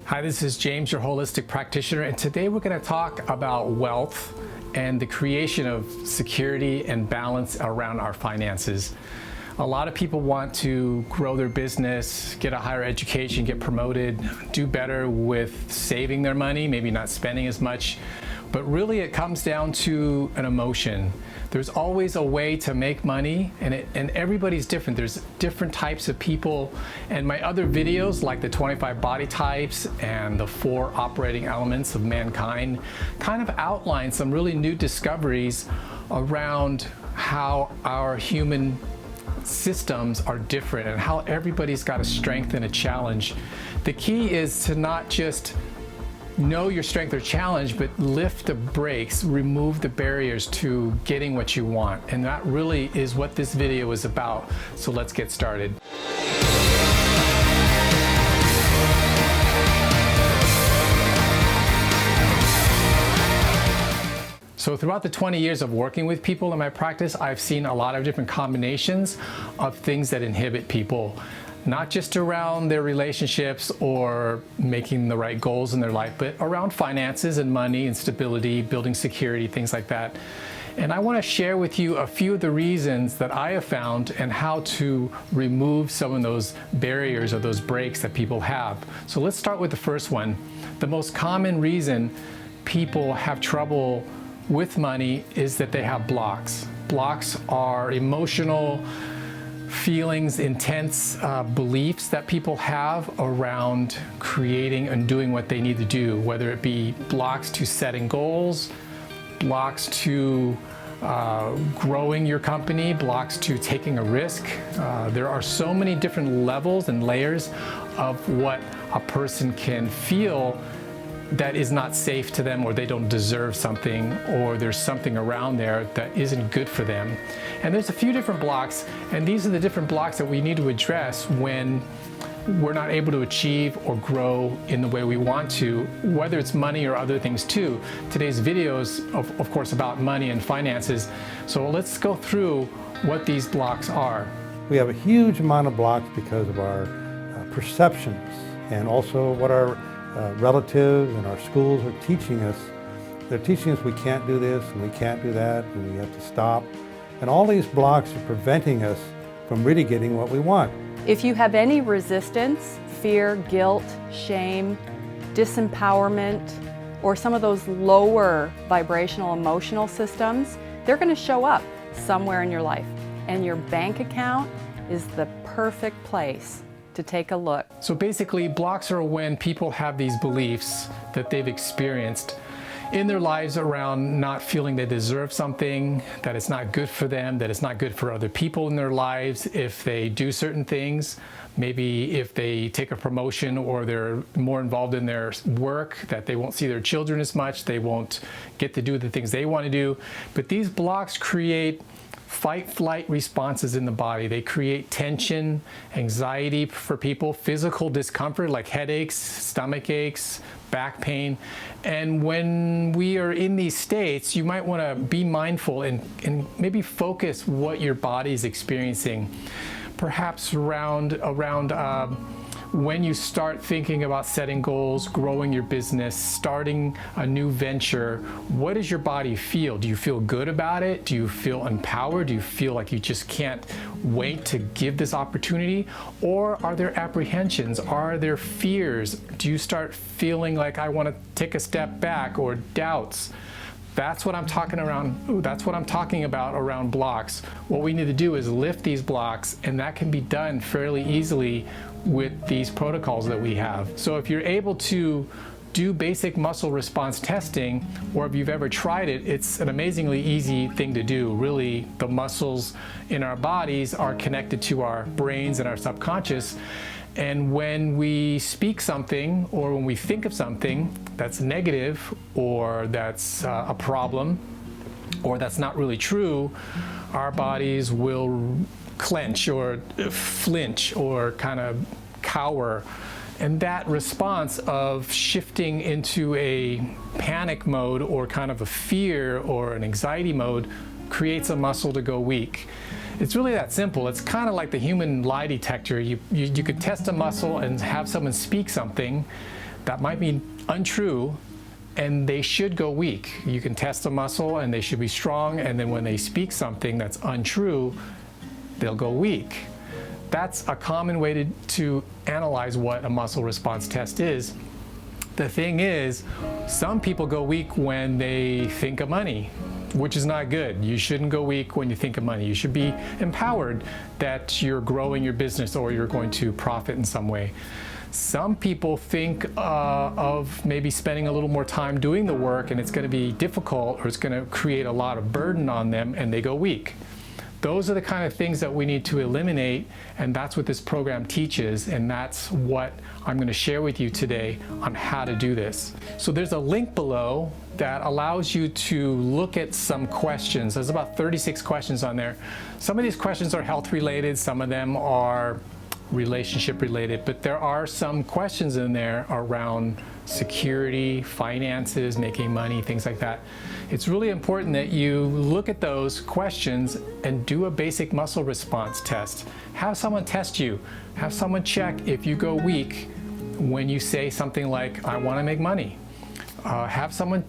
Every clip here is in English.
Hi, this is James, your holistic practitioner, and today we're going to talk about wealth and the creation of security and balance around our finances. A lot of people want to grow their business, get a higher education, get promoted, do better with saving their money, maybe not spending as much, but really it comes down to an emotion. There's always a way to make money, and everybody's different. There's different types of people, and my other videos like the 25 body types and the 4 operating elements of mankind kind of outline some really new discoveries around how our human systems are different and how everybody's got a strength and a challenge. The key is to not just know your strength or challenge, but lift the brakes, remove the barriers to getting what you want. And that really is what this video is about. So let's get started. So throughout the 20 years of working with people in my practice, I've seen a lot of different combinations of things that inhibit people, not just around their relationships or making the right goals in their life, but around finances and money and stability, building security, things like that. And I want to share with you a few of the reasons that I have found and how to remove some of those barriers or those breaks that people have. So let's start with the first one. The most common reason people have trouble with money is that they have blocks. Blocks are emotional feelings, intense beliefs that people have around creating and doing what they need to do, whether it be blocks to setting goals, blocks to growing your company, blocks to taking a risk. There are so many different levels and layers of what a person can feel that is not safe to them, or they don't deserve something, or there's something around there that isn't good for them. And there's a few different blocks, and these are the different blocks that we need to address when we're not able to achieve or grow in the way we want to, whether it's money or other things too. Today's video is of course about money and finances, so let's go through what these blocks are. We have a huge amount of blocks because of our perceptions, and also what our relatives and our schools are teaching us. They're teaching us we can't do this and we can't do that and we have to stop. And all these blocks are preventing us from really getting what we want. If you have any resistance, fear, guilt, shame, disempowerment, or some of those lower vibrational emotional systems, they're going to show up somewhere in your life. And your bank account is the perfect place to take a look. So basically, blocks are when people have these beliefs that they've experienced in their lives around not feeling they deserve something, that it's not good for them, that it's not good for other people in their lives if they do certain things. Maybe if they take a promotion or they're more involved in their work, that they won't see their children as much, they won't get to do the things they want to do. But these blocks create fight-flight responses in the body. They create tension, anxiety for people, physical discomfort like headaches, stomach aches, back pain. And when we are in these states, you might want to be mindful and maybe focus what your body is experiencing. Perhaps around when you start thinking about setting goals, growing your business, starting a new venture, what does your body feel? Do you feel good about it? Do you feel empowered? Do you feel like you just can't wait to give this opportunity? Or are there apprehensions? Are there fears? Do you start feeling like I want to take a step back, or doubts? That's what I'm talking about around blocks. What we need to do is lift these blocks, and that can be done fairly easily with these protocols that we have. So if you're able to do basic muscle response testing, or if you've ever tried it, it's an amazingly easy thing to do. Really, the muscles in our bodies are connected to our brains and our subconscious. And when we speak something, or when we think of something that's negative, or that's a problem, or that's not really true, our bodies will clench or flinch or kind of cower. And that response of shifting into a panic mode or kind of a fear or an anxiety mode creates a muscle to go weak. It's really that simple. It's kind of like the human lie detector. You could test a muscle and have someone speak something that might be untrue, and they should go weak. You can test a muscle and they should be strong, and then when they speak something that's untrue, they'll go weak. That's a common way to analyze what a muscle response test is. The thing is, some people go weak when they think of money, which is not good. You shouldn't go weak when you think of money. You should be empowered that you're growing your business or you're going to profit in some way. Some people think of maybe spending a little more time doing the work, and it's going to be difficult, or it's going to create a lot of burden on them, and they go weak. Those are the kind of things that we need to eliminate, and that's what this program teaches, and that's what I'm going to share with you today on how to do this. So there's a link below that allows you to look at some questions. There's about 36 questions on there. Some of these questions are health related, some of them are relationship related, but there are some questions in there around security, finances, making money, things like that. It's really important that you look at those questions and do a basic muscle response test. Have someone test you. Have someone check if you go weak when you say something like, I want to make money. Have someone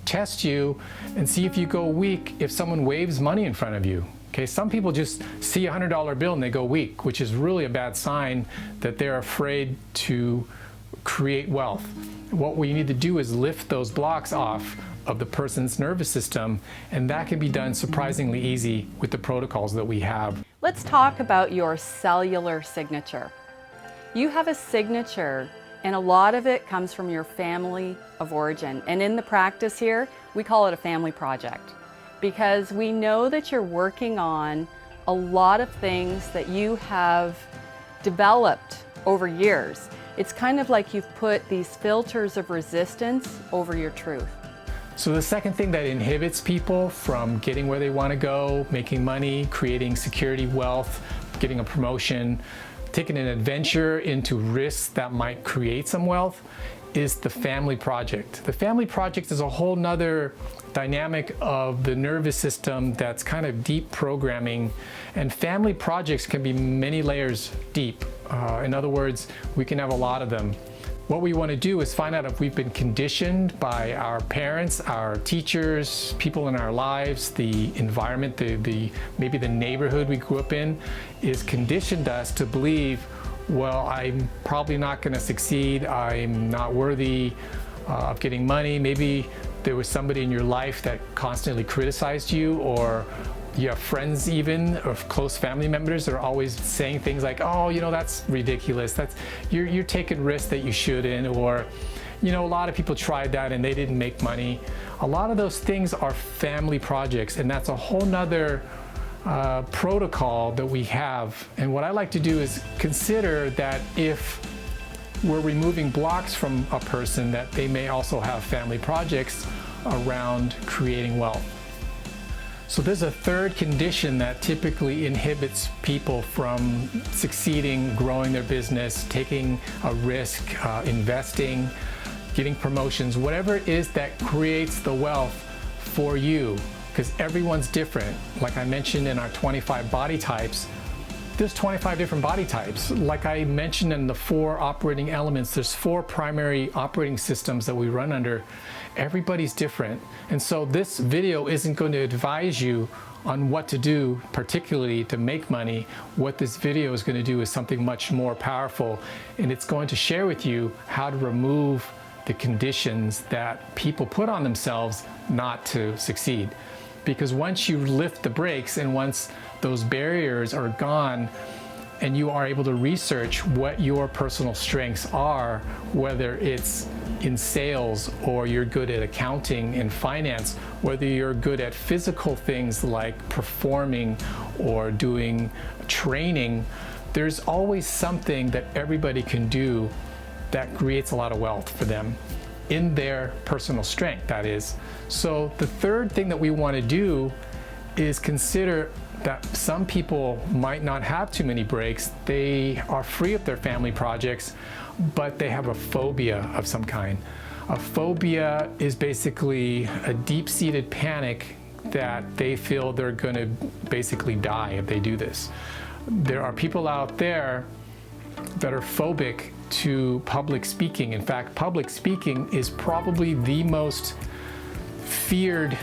test you and see if you go weak if someone waves money in front of you. Okay, some people just see a $100 bill and they go weak, which is really a bad sign that they're afraid to create wealth. What we need to do is lift those blocks off of the person's nervous system, and that can be done surprisingly easy with the protocols that we have. Let's talk about your cellular signature. You have a signature, and a lot of it comes from your family of origin. And in the practice here, we call it a family project, because we know that you're working on a lot of things that you have developed over years. It's kind of like you've put these filters of resistance over your truth. So the second thing that inhibits people from getting where they want to go, making money, creating security, wealth, getting a promotion, taking an adventure into risks that might create some wealth, is the family project. The family project is a whole nother dynamic of the nervous system that's kind of deep programming, and family projects can be many layers deep. In other words, we can have a lot of them. What we want to do is find out if we've been conditioned by our parents, our teachers, people in our lives, the environment, maybe the neighborhood we grew up in, is conditioned us to believe, well, I'm probably not going to succeed, I'm not worthy of getting money. Maybe there was somebody in your life that constantly criticized you, or you have friends even, or close family members that are always saying things like, oh, you know, that's ridiculous, you're taking risks that you shouldn't, or, you know, a lot of people tried that and they didn't make money. A lot of those things are family projects, and that's a whole nother protocol that we have. And what I like to do is consider that if we're removing blocks from a person, that they may also have family projects around creating wealth. So there's a third condition that typically inhibits people from succeeding, growing their business, taking a risk, investing, getting promotions, whatever it is that creates the wealth for you, because everyone's different. Like I mentioned in our 25 body types, there's 25 different body types. Like I mentioned in the 4 operating elements, there's 4 primary operating systems that we run under. Everybody's different. And so this video isn't going to advise you on what to do, particularly to make money. What this video is going to do is something much more powerful, and it's going to share with you how to remove the conditions that people put on themselves not to succeed. Because once you lift the brakes and once those barriers are gone and you are able to research what your personal strengths are, whether it's in sales or you're good at accounting and finance, whether you're good at physical things like performing or doing training, there's always something that everybody can do that creates a lot of wealth for them in their personal strength, that is. So the third thing that we want to do is consider that some people might not have too many breaks. They are free of their family projects, but they have a phobia of some kind. A phobia is basically a deep-seated panic that they feel they're going to basically die if they do this. There are people out there that are phobic to public speaking. In fact, public speaking is probably the most feared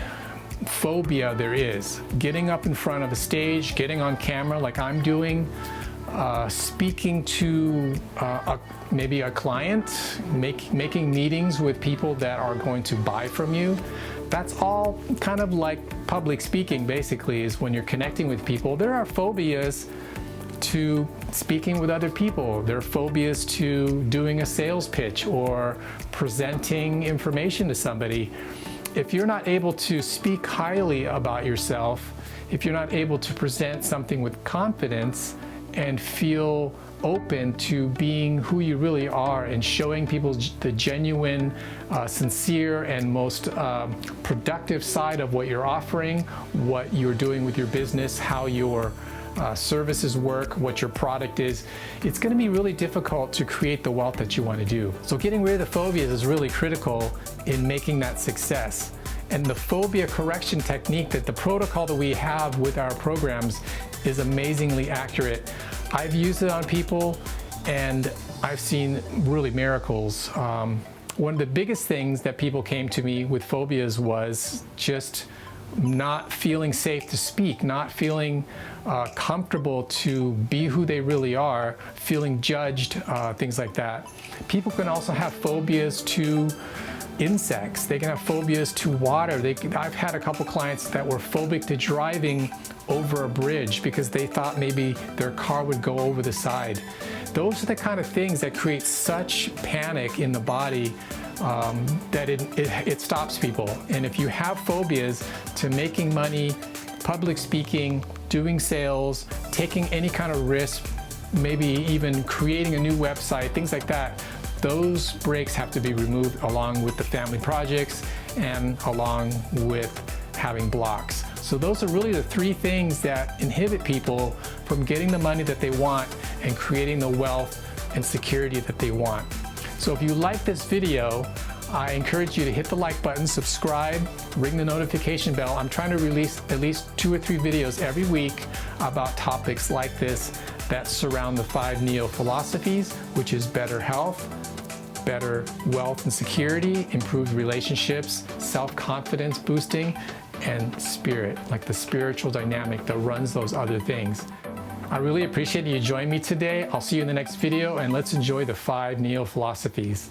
phobia there is. Getting up in front of a stage, getting on camera like I'm doing, speaking to maybe a client, making meetings with people that are going to buy from you. That's all kind of like public speaking, basically, is when you're connecting with people. There are phobias to speaking with other people. There are phobias to doing a sales pitch or presenting information to somebody. If you're not able to speak highly about yourself, if you're not able to present something with confidence and feel open to being who you really are and showing people the genuine, sincere, and most productive side of what you're offering, what you're doing with your business, how your services work, what your product is, it's going to be really difficult to create the wealth that you want to do. So getting rid of the phobias is really critical in making that success. And the phobia correction technique, that the protocol that we have with our programs, is amazingly accurate. I've used it on people and I've seen really miracles. One of the biggest things that people came to me with phobias was just not feeling safe to speak, not feeling comfortable to be who they really are, feeling judged, things like that. People can also have phobias to insects. They can have phobias to water. I've had a couple clients that were phobic to driving over a bridge because they thought maybe their car would go over the side. Those are the kind of things that create such panic in the body that it stops people. And if you have phobias to making money, public speaking, doing sales, taking any kind of risk, maybe even creating a new website, things like that, those breaks have to be removed along with the family projects and along with having blocks. So those are really the three things that inhibit people from getting the money that they want and creating the wealth and security that they want. So if you like this video, I encourage you to hit the like button, subscribe, ring the notification bell. I'm trying to release at least 2 or 3 videos every week about topics like this that surround the 5 neo-philosophies, which is better health, better wealth and security, improved relationships, self-confidence boosting, and spirit, like the spiritual dynamic that runs those other things. I really appreciate you joining me today. I'll see you in the next video, and let's enjoy the 5 neo-philosophies.